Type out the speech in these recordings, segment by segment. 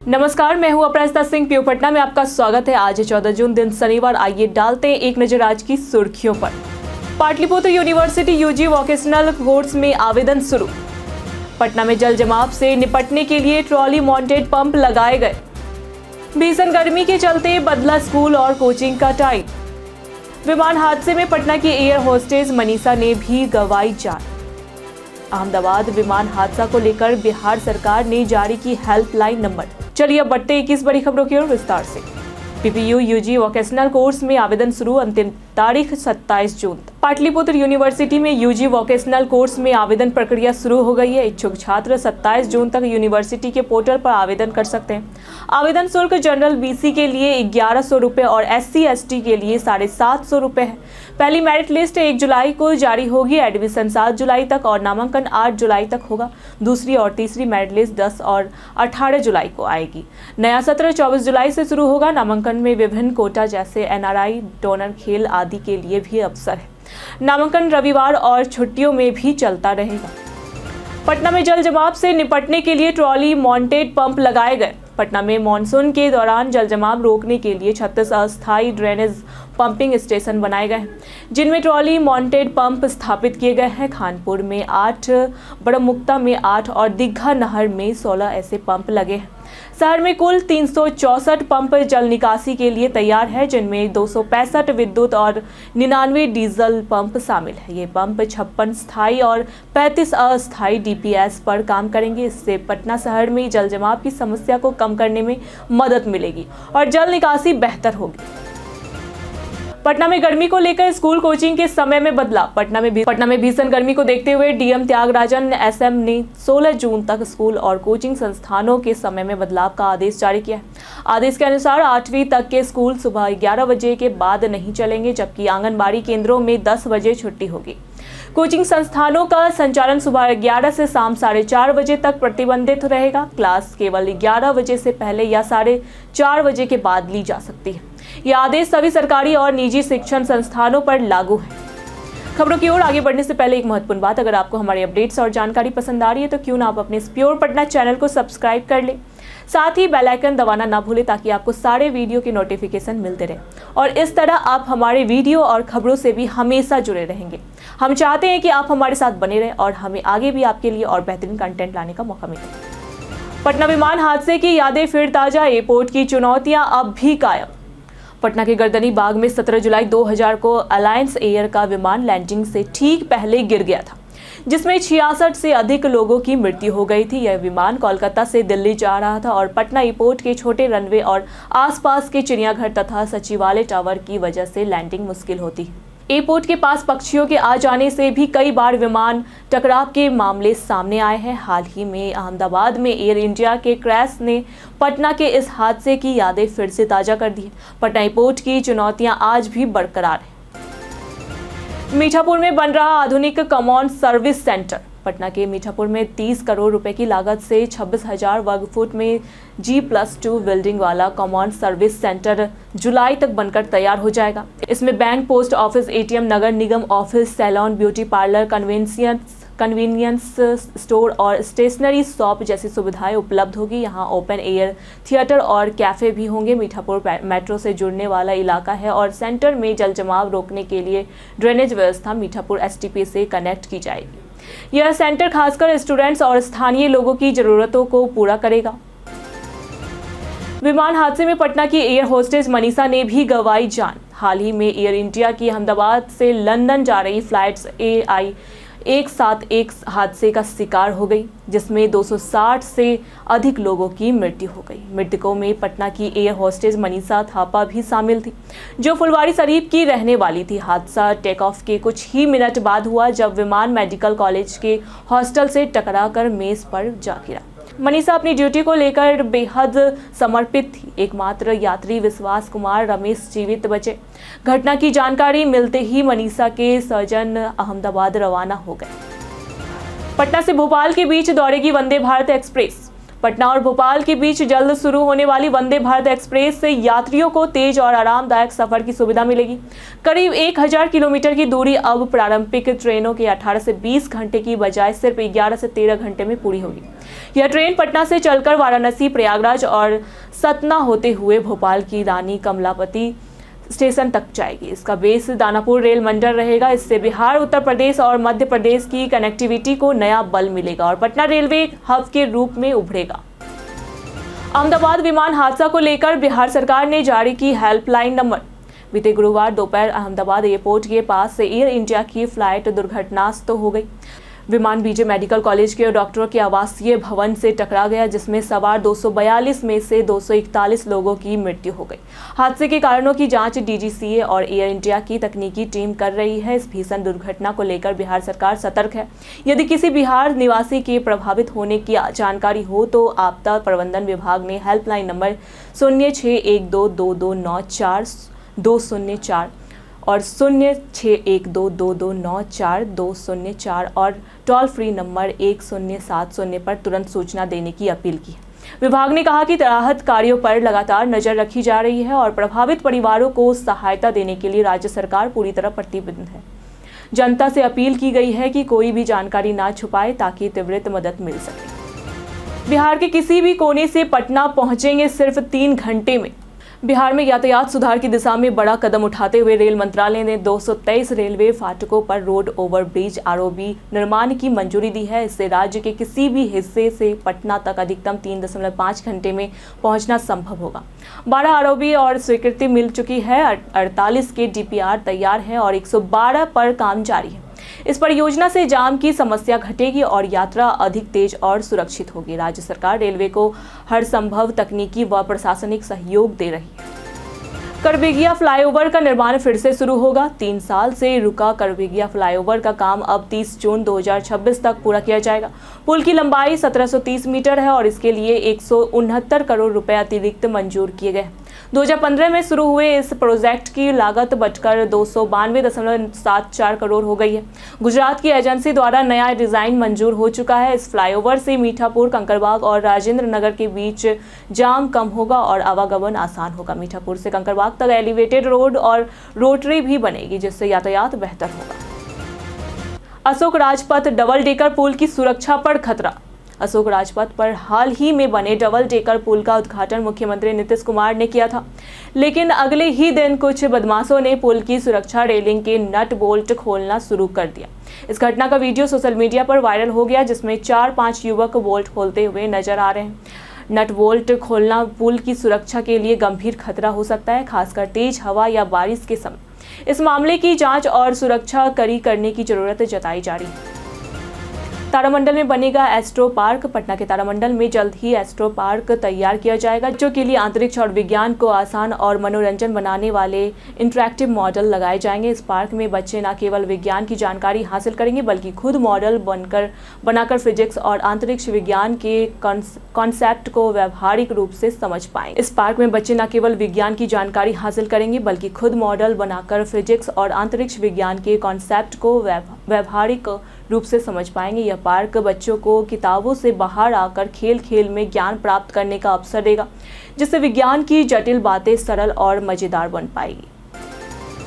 नमस्कार, मैं हूं अपराजिता सिंह। पीओ पटना में आपका स्वागत है। आज 14 जून दिन शनिवार। आइए डालते हैं एक नजर आज की सुर्खियों पर। Pataliputra university UG vocational course में आवेदन शुरू। पटना में जल जमाव से निपटने के लिए ट्रॉली माउंटेड पंप लगाए गए। भीषण गर्मी के चलते बदला स्कूल और कोचिंग का टाइम। विमान हादसे में पटना की एयर होस्टेस मनीषा ने भी गंवाई जान। अहमदाबाद विमान हादसा को लेकर बिहार सरकार ने जारी की हेल्पलाइन नंबर। चलिए अब बढ़ते 21 बड़ी खबरों की ओर विस्तार से। पीपीयू यूजी वोकेशनल कोर्स में आवेदन शुरू। अंतिम तारीख 27 जून। पाटलिपुत्र यूनिवर्सिटी में यूजी वोकेशनल कोर्स में आवेदन प्रक्रिया शुरू हो गई है। इच्छुक छात्र 27 जून तक यूनिवर्सिटी के पोर्टल पर आवेदन कर सकते हैं। आवेदन शुल्क जनरल बीसी के लिए 1100 रुपये और SC ST के लिए 750 रुपये है। पहली मेरिट लिस्ट 1 जुलाई को जारी होगी। एडमिशन 7 जुलाई तक और नामांकन 8 जुलाई तक होगा। दूसरी और तीसरी मेरिट लिस्ट 10 और 18 जुलाई को आएगी। नया सत्र 24 जुलाई से शुरू होगा। नामांकन में विभिन्न कोटा जैसे NRI, डोनर, खेल आदि के लिए भी अवसर है। नामांकन रविवार और छुट्टियों में भी चलता रहेगा। पटना में जल जमाव से निपटने के लिए ट्रॉली माउंटेड पंप लगाए गए। पटना में मानसून के दौरान जल जमाव रोकने के लिए 36 अस्थायी ड्रेनेज पंपिंग स्टेशन बनाए गए हैं, जिनमें ट्रॉली माउंटेड पंप स्थापित किए गए हैं। खानपुर में 8, बड़मुक्ता में 8 और दीघा नहर में 16 ऐसे पंप लगे हैं। शहर में कुल 364 पंप जल निकासी के लिए तैयार है, जिनमें 265 विद्युत और 99 डीजल पंप शामिल है। ये पंप 56 स्थायी और 35 अस्थायी DPS पर काम करेंगे। इससे पटना शहर में जल जमाव की समस्या को कम करने में मदद मिलेगी और जल निकासी बेहतर होगी। पटना में गर्मी को लेकर स्कूल कोचिंग के समय में बदलाव। पटना में भीषण गर्मी को देखते हुए DM त्यागराजन SM ने 16 जून तक स्कूल और कोचिंग संस्थानों के समय में बदलाव का आदेश जारी किया है। आदेश के अनुसार 8वीं तक के स्कूल सुबह 11 बजे के बाद नहीं चलेंगे, जबकि आंगनबाड़ी केंद्रों में 10 बजे छुट्टी होगी। कोचिंग संस्थानों का संचालन सुबह 11 से शाम 4:30 बजे तक प्रतिबंधित रहेगा। क्लास केवल 11 बजे से पहले या 4:30 बजे के बाद ली जा सकती है। यह आदेश सभी सरकारी और निजी शिक्षण संस्थानों पर लागू है। खबरों की ओर आगे बढ़ने से पहले एक महत्वपूर्ण बात, अगर आपको हमारी अपडेट्स और जानकारी पसंद आ रही है तो क्यों ना आप अपने प्योर पटना चैनल को सब्सक्राइब कर लें। साथ ही बेल आइकन दबाना ना भूलें, ताकि आपको सारे वीडियो के नोटिफिकेशन मिलते रहे और इस तरह आप हमारे वीडियो और खबरों से भी हमेशा जुड़े रहेंगे। हम चाहते हैं कि आप हमारे साथ बने रहें और हमें आगे भी आपके लिए और बेहतरीन कंटेंट लाने का मौका मिले। पटना विमान हादसे की यादें फिर ताजा। एयरपोर्ट की चुनौतियां अब भी कायम। पटना के गर्दनी बाग में 17 जुलाई 2000 को अलायंस एयर का विमान लैंडिंग से ठीक पहले गिर गया था, जिसमें 66 से अधिक लोगों की मृत्यु हो गई थी। यह विमान कोलकाता से दिल्ली जा रहा था और पटना एयरपोर्ट के छोटे रनवे और आसपास के चिड़ियाघर तथा सचिवालय टावर की वजह से लैंडिंग मुश्किल होती है। एयरपोर्ट के पास पक्षियों के आ जाने से भी कई बार विमान टकराव के मामले सामने आए हैं। हाल ही में अहमदाबाद में एयर इंडिया के क्रैश ने पटना के इस हादसे की यादें फिर से ताज़ा कर दी। पटना एयरपोर्ट की चुनौतियां आज भी बरकरार हैं। मीठापुर में बन रहा आधुनिक कॉमन सर्विस सेंटर। पटना के मीठापुर में 30 करोड़ रुपए की लागत से 26,000 वर्ग फुट में G+2 बिल्डिंग वाला कॉमन सर्विस सेंटर जुलाई तक बनकर तैयार हो जाएगा। इसमें बैंक, पोस्ट ऑफिस, ATM, नगर निगम office, salon, beauty parlour, convenience store और स्टेशनरी शॉप जैसी सुविधाएं उपलब्ध होगी। यहाँ ओपन एयर थिएटर और कैफे भी होंगे। मीठापुर मेट्रो से जुड़ने वाला इलाका है और सेंटर में जल जमाव रोकने के लिए ड्रेनेज व्यवस्था मीठापुर STP से कनेक्ट की जाएगी। यह सेंटर खासकर स्टूडेंट्स और स्थानीय लोगों की जरूरतों को पूरा करेगा। विमान हादसे में पटना की एयर होस्टेस मनीषा ने भी गंवाई जान। हाल ही में एयर इंडिया की अहमदाबाद से लंदन जा रही फ्लाइट्स AI 171 हादसे का शिकार हो गई, जिसमें 260 से अधिक लोगों की मृत्यु हो गई। मृतकों में पटना की एयर होस्टेस मनीषा थापा भी शामिल थी, जो फुलवारी शरीफ की रहने वाली थी। हादसा टेक ऑफ के कुछ ही मिनट बाद हुआ, जब विमान मेडिकल कॉलेज के हॉस्टल से टकराकर मेज पर जा गिरा। मनीषा अपनी ड्यूटी को लेकर बेहद समर्पित थी। एकमात्र यात्री विश्वास कुमार रमेश जीवित बचे। घटना की जानकारी मिलते ही मनीषा के स्वजन अहमदाबाद रवाना हो गए। पटना से भोपाल के बीच दौड़ेगी वंदे भारत एक्सप्रेस। पटना और भोपाल के बीच जल्द शुरू होने वाली वंदे भारत एक्सप्रेस से यात्रियों को तेज और आरामदायक सफर की सुविधा मिलेगी। करीब 1000 किलोमीटर की दूरी अब प्रारंभिक ट्रेनों के 18 से 20 घंटे की बजाय सिर्फ 11 से 13 घंटे में पूरी होगी। यह ट्रेन पटना से चलकर वाराणसी, प्रयागराज और सतना होते हुए भोपाल की रानी कमलापति स्टेशन तक जाएगी। इसका बेस दानापुर रेल मंडल रहेगा। इससे बिहार, उत्तर प्रदेश और मध्य प्रदेश की कनेक्टिविटी को नया बल मिलेगा और पटना रेलवे हब के रूप में उभरेगा। अहमदाबाद विमान हादसा को लेकर बिहार सरकार ने जारी की हेल्पलाइन नंबर। बीते गुरुवार दोपहर अहमदाबाद एयरपोर्ट के पास से एयर इंडिया की फ्लाइट दुर्घटनाग्रस्त हो गई। विमान बीजे मेडिकल कॉलेज के डॉक्टरों के आवासीय भवन से टकरा गया, जिसमें सवार 242 में से 241 लोगों की मृत्यु हो गई। हादसे के कारणों की जांच डीजीसीए और एयर इंडिया की तकनीकी टीम कर रही है। इस भीषण दुर्घटना को लेकर बिहार सरकार सतर्क है। यदि किसी बिहार निवासी के प्रभावित होने की जानकारी हो तो आपदा प्रबंधन विभाग ने हेल्पलाइन नंबर 06122294-204 और 06122294-204 और टोल फ्री नंबर 1070 पर तुरंत सूचना देने की अपील की है। विभाग ने कहा कि राहत कार्यों पर लगातार नजर रखी जा रही है और प्रभावित परिवारों को सहायता देने के लिए राज्य सरकार पूरी तरह प्रतिबद्ध है। जनता से अपील की गई है कि कोई भी जानकारी ना छुपाए ताकि त्वरित मदद मिल सके। बिहार के किसी भी कोने से पटना पहुंचेंगे सिर्फ 3 घंटे में। बिहार में यातायात सुधार की दिशा में बड़ा कदम उठाते हुए रेल मंत्रालय ने 223 रेलवे फाटकों पर रोड ओवरब्रिज आरओबी निर्माण की मंजूरी दी है। इससे राज्य के किसी भी हिस्से से पटना तक अधिकतम 3.5 घंटे में पहुंचना संभव होगा। 12 आरओबी और स्वीकृति मिल चुकी है, 48 के डीपीआर तैयार हैं और 112 पर काम जारी है। इस परियोजना से जाम की समस्या घटेगी और यात्रा अधिक तेज और सुरक्षित होगी। राज्य सरकार रेलवे को हर संभव तकनीकी व प्रशासनिक सहयोग दे रही है। करबेगिया फ्लाईओवर का निर्माण फिर से शुरू होगा। 3 साल से रुका करबेगिया फ्लाईओवर का काम अब 30 जून 2026 तक पूरा किया जाएगा। पुल की लंबाई 1730 मीटर है और इसके लिए 169 करोड़ रुपए अतिरिक्त मंजूर किए गए। 2015 में शुरू हुए इस प्रोजेक्ट की लागत बढ़कर 292.74 करोड़ हो गई है। गुजरात की एजेंसी द्वारा नया डिजाइन मंजूर हो चुका है। इस फ्लाईओवर से मीठापुर, कंकड़बाग और राजेंद्र नगर के बीच जाम कम होगा और आवागमन आसान होगा। मीठापुर से कंकड़बाग तक एलिवेटेड रोड और रोटरी भी बनेगी, जिससे यातायात बेहतर होगा। अशोक राजपथ डबल डेकर पुल की सुरक्षा पर खतरा। अशोक राजपथ पर हाल ही में बने डबल डेकर पुल का उद्घाटन मुख्यमंत्री नीतीश कुमार ने किया था, लेकिन अगले ही दिन कुछ बदमाशों ने पुल की सुरक्षा रेलिंग के नट बोल्ट खोलना शुरू कर दिया। इस घटना का वीडियो सोशल मीडिया पर वायरल हो गया, जिसमें 4-5 युवक बोल्ट खोलते हुए नजर आ रहे हैं। नट बोल्ट खोलना पुल की सुरक्षा के लिए गंभीर खतरा हो सकता है, खासकर तेज हवा या बारिश के समय। इस मामले की जांच और सुरक्षा कड़ी करने की जरूरत जताई जा रही है। तारामंडल में बनेगा एस्ट्रो पार्क। पटना के तारामंडल में जल्द ही एस्ट्रो पार्क तैयार किया जाएगा, जो के लिए अंतरिक्ष और विज्ञान को आसान और मनोरंजन बनाने वाले इंटरैक्टिव मॉडल लगाए जाएंगे। इस पार्क में बच्चे न केवल विज्ञान की जानकारी हासिल करेंगे, बल्कि खुद मॉडल बनाकर फिजिक्स और अंतरिक्ष विज्ञान के कॉन्सेप्ट को व्यवहारिक रूप से समझ पाएंगे। इस पार्क में बच्चे न केवल विज्ञान की जानकारी हासिल करेंगे, बल्कि खुद मॉडल बनाकर फिजिक्स और अंतरिक्ष विज्ञान के कॉन्सेप्ट को व्यवहारिक रूप से समझ पाएंगे। यह पार्क बच्चों को किताबों से बाहर आकर खेल खेल में ज्ञान प्राप्त करने का अवसर देगा, जिससे विज्ञान की जटिल बातें सरल और मजेदार बन पाएगी।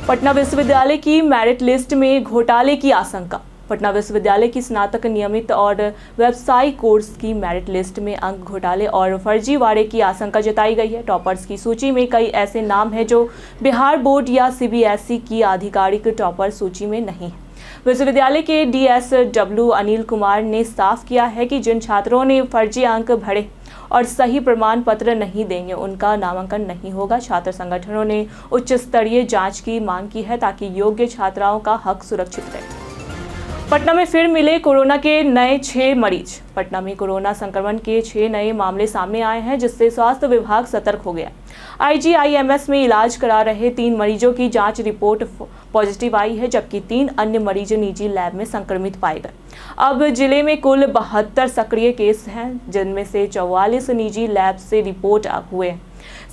पटना विश्वविद्यालय की मेरिट लिस्ट में घोटाले की आशंका। पटना विश्वविद्यालय की स्नातक नियमित और व्यावसायिक कोर्स की मेरिट लिस्ट में अंक घोटाले और फर्जीवाड़े की आशंका जताई गई है। टॉपर्स की सूची में कई ऐसे नाम हैं जो बिहार बोर्ड या सीबीएसई की आधिकारिक टॉपर सूची में नहीं है। विश्वविद्यालय के डीएसडब्ल्यू अनिल कुमार ने साफ किया है कि जिन छात्रों ने फर्जी अंक भरे और सही प्रमाण पत्र नहीं देंगे, उनका नामांकन नहीं होगा। छात्र संगठनों ने उच्च स्तरीय जांच की मांग की है, ताकि योग्य छात्राओं का हक सुरक्षित रहे। पटना में फिर मिले कोरोना के नए 6 मरीज। पटना में कोरोना संक्रमण के 6 नए मामले सामने आए हैं, जिससे स्वास्थ्य विभाग सतर्क हो गया। IGIMS में इलाज करा रहे 3 मरीजों की जांच रिपोर्ट पॉजिटिव आई है, जबकि 3 अन्य मरीज निजी लैब में संक्रमित पाए गए। अब जिले में कुल 72 सक्रिय केस हैं, जिनमें से 44 निजी लैब से रिपोर्ट हुए हैं।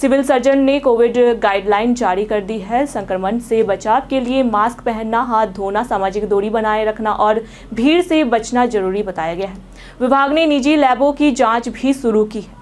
सिविल सर्जन ने कोविड गाइडलाइन जारी कर दी है। संक्रमण से बचाव के लिए मास्क पहनना, हाथ धोना, सामाजिक दूरी बनाए रखना और भीड़ से बचना जरूरी बताया गया है। विभाग ने निजी लैबों की जांच भी शुरू की है।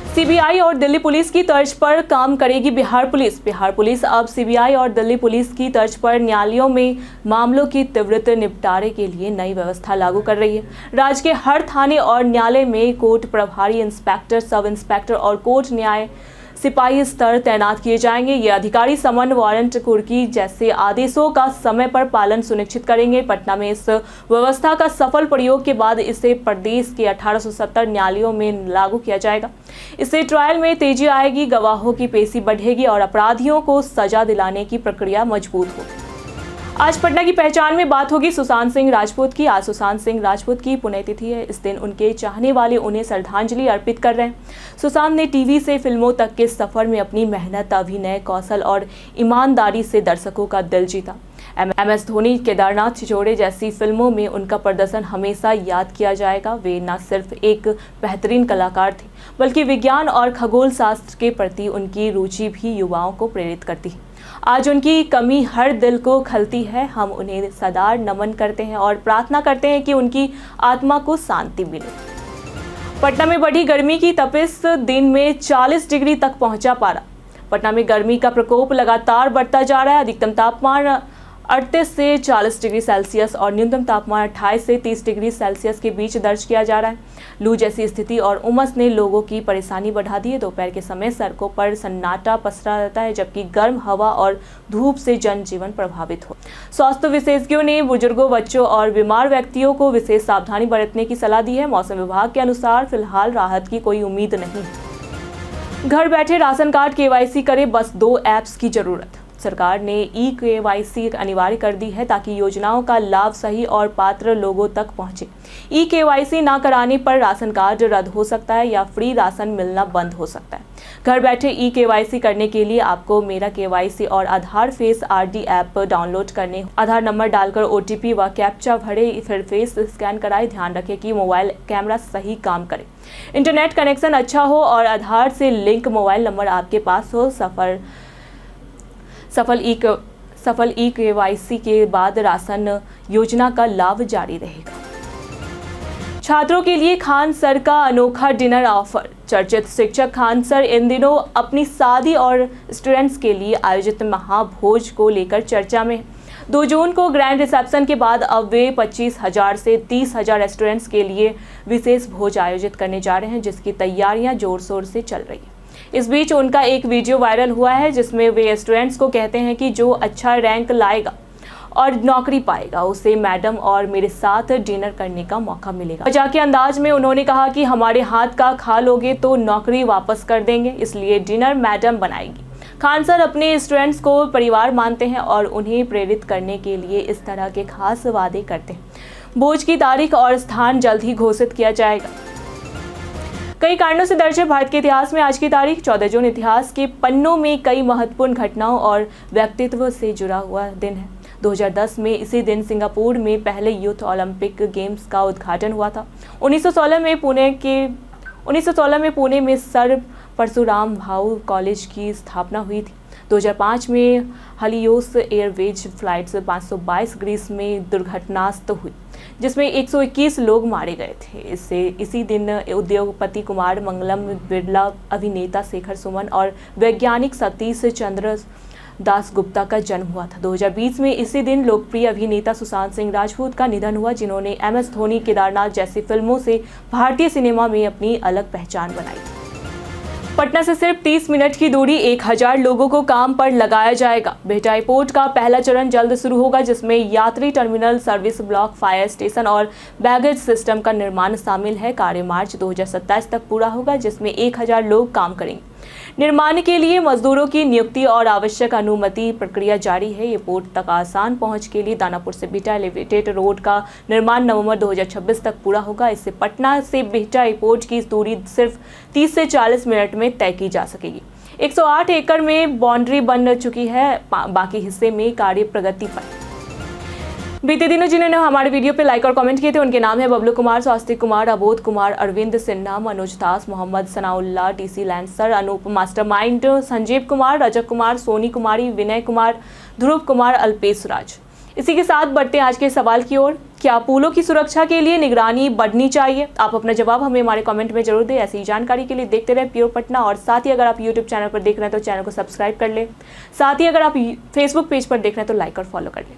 CBI और दिल्ली पुलिस की तर्ज पर काम करेगी बिहार पुलिस। बिहार पुलिस अब CBI और दिल्ली पुलिस की तर्ज पर न्यायालयों में मामलों की त्वरित निपटारे के लिए नई व्यवस्था लागू कर रही है। राज्य के हर थाने और न्यायालय में कोर्ट प्रभारी इंस्पेक्टर, सब इंस्पेक्टर और कोर्ट न्याय सिपाही स्तर तैनात किए जाएंगे। ये अधिकारी समन, वारंट, कुर्की जैसे आदेशों का समय पर पालन सुनिश्चित करेंगे। पटना में इस व्यवस्था का सफल प्रयोग के बाद इसे प्रदेश के 1870 न्यायालयों में लागू किया जाएगा। इससे ट्रायल में तेजी आएगी, गवाहों की पेशी बढ़ेगी और अपराधियों को सजा दिलाने की प्रक्रिया मजबूत होगी। आज पटना की पहचान में बात होगी सुशांत सिंह राजपूत की। आज सुशांत सिंह राजपूत की पुण्यतिथि है। इस दिन उनके चाहने वाले उन्हें श्रद्धांजलि अर्पित कर रहे हैं। सुशांत ने टीवी से फिल्मों तक के सफर में अपनी मेहनत, अभिनय कौशल और ईमानदारी से दर्शकों का दिल जीता। MS धोनी, केदारनाथ छिछोरे जैसी फिल्मों में उनका प्रदर्शन हमेशा याद किया जाएगा। वे न सिर्फ एक बेहतरीन कलाकार थे, बल्कि विज्ञान और खगोल शास्त्र के प्रति उनकी रुचि भी युवाओं को प्रेरित करती है। आज उनकी कमी हर दिल को खलती है। हम उन्हें सदा नमन करते हैं और प्रार्थना करते हैं कि उनकी आत्मा को शांति मिले। पटना में बढ़ी गर्मी की तपिश, दिन में 40 डिग्री तक पहुंचा पारा। पटना में गर्मी का प्रकोप लगातार बढ़ता जा रहा है। अधिकतम तापमान 38 से 40 डिग्री सेल्सियस और न्यूनतम तापमान 28 से 30 डिग्री सेल्सियस के बीच दर्ज किया जा रहा है। लू जैसी स्थिति और उमस ने लोगों की परेशानी बढ़ा दी है। दोपहर के समय सड़कों पर सन्नाटा पसरा रहता है, जबकि गर्म हवा और धूप से जनजीवन प्रभावित हो। स्वास्थ्य विशेषज्ञों ने बुजुर्गों, बच्चों और बीमार व्यक्तियों को विशेष सावधानी बरतने की सलाह दी है। मौसम विभाग के अनुसार फिलहाल राहत की कोई उम्मीद नहीं है। घर बैठे राशन कार्ड KYC करे, बस 2 ऐप्स की जरूरत। सरकार ने eKYC अनिवार्य कर दी है ताकि योजनाओं का लाभ सही और पात्र लोगों तक पहुंचे। eKYC ना कराने पर राशन कार्ड रद्द हो सकता है या फ्री राशन मिलना बंद हो सकता है। घर बैठे eKYC करने के लिए आपको मेरा KYC और आधार फेस RD ऐप डाउनलोड करने, आधार नंबर डालकर OTP व कैप्चा भरे, फिर फेस स्कैन कराए। ध्यान रखें कि मोबाइल कैमरा सही काम करे, इंटरनेट कनेक्शन अच्छा हो और आधार से लिंक मोबाइल नंबर आपके पास हो। सफल eKYC के बाद राशन योजना का लाभ जारी रहेगा। छात्रों के लिए खान सर का अनोखा डिनर ऑफर। चर्चित शिक्षक खान सर इन दिनों अपनी शादी और स्टूडेंट्स के लिए आयोजित महाभोज को लेकर चर्चा में। 2 जून को ग्रैंड रिसेप्शन के बाद अब वे 25,000 से 30,000 स्टूडेंट्स के लिए विशेष भोज आयोजित करने जा रहे हैं, जिसकी तैयारियां जोर शोर से चल रही है। इस बीच उनका एक वीडियो वायरल हुआ है, जिसमें वे स्टूडेंट्स को कहते हैं कि जो अच्छा रैंक लाएगा और नौकरी पाएगा उसे मैडम और मेरे साथ डिनर करने का मौका मिलेगा। मजाक के अंदाज में उन्होंने कहा कि हमारे हाथ का खा लोगे तो नौकरी वापस कर देंगे, इसलिए डिनर मैडम बनाएगी। खान सर अपने स्टूडेंट्स को परिवार मानते हैं और उन्हें प्रेरित करने के लिए इस तरह के खास वादे करते हैं। भोज की तारीख और स्थान जल्द ही घोषित किया जाएगा। कई कारणों से दर्ज है भारत के इतिहास में आज की तारीख 14 जून। इतिहास के पन्नों में कई महत्वपूर्ण घटनाओं और व्यक्तित्व से जुड़ा हुआ दिन है। 2010 में इसी दिन सिंगापुर में पहले यूथ ओलंपिक गेम्स का उद्घाटन हुआ था। 1916 में पुणे में सर परशुराम भाऊ कॉलेज की स्थापना हुई थी। 2005 में हलियोस एयरवेज फ्लाइट्स 522 ग्रीस में दुर्घटनाग्रस्त हुई, जिसमें 121 लोग मारे गए थे। इसी दिन उद्योगपति कुमार मंगलम बिरला, अभिनेता शेखर सुमन और वैज्ञानिक सतीश चंद्र दास गुप्ता का जन्म हुआ था। 2020 में इसी दिन लोकप्रिय अभिनेता सुशांत सिंह राजपूत का निधन हुआ, जिन्होंने MS धोनी, केदारनाथ जैसी फिल्मों से भारतीय सिनेमा में अपनी अलग पहचान बनाई। पटना से सिर्फ 30 मिनट की दूरी 1000 लोगों को काम पर लगाया जाएगा। बिहटा एयरपोर्ट का पहला चरण जल्द शुरू होगा, जिसमें यात्री terminal, service block, fire station और बैगेज सिस्टम का निर्माण शामिल है। कार्य मार्च 2027 तक पूरा होगा, जिसमें 1000 लोग काम करेंगे। निर्माण के लिए मजदूरों की नियुक्ति और आवश्यक अनुमति प्रक्रिया जारी है। एयरपोर्ट तक आसान पहुंच के लिए दानापुर से बिहटा एलिवेटेड रोड का निर्माण नवंबर 2026 तक पूरा होगा। इससे पटना से बिहटा एयरपोर्ट की दूरी सिर्फ 30 से 40 मिनट में तय की जा सकेगी। 108 एकड़ में बाउंड्री बन चुकी है, बाकी हिस्से में कार्य प्रगति पर। बीते दिनों जिन्होंने हमारे वीडियो पे लाइक और कमेंट किए थे उनके नाम है Bablu Kumar, Swastik Kumar, Abodh Kumar, Arvind Sinha, Manoj Das, Mohammad Sanaullah, DC Lancer, Anoop mastermind, Sanjeev Kumar, Rajak Kumar, Soni Kumari, Vinay Kumar, Dhruv Kumar, Alpesh Raj. इसी के साथ बढ़ते हैं आज के सवाल की ओर। क्या पुलों की सुरक्षा के लिए निगरानी बढ़नी चाहिए? आप अपना जवाब हमें हमारे कमेंट में जरूर दें। ऐसी जानकारी के लिए देखते रहे प्योर पटना। और साथ ही अगर आप यूट्यूब चैनल पर देख रहे हैं तो चैनल को सब्सक्राइब कर लें। साथ ही अगर आप फेसबुक पेज पर देख रहे हैं तो लाइक और फॉलो कर लें।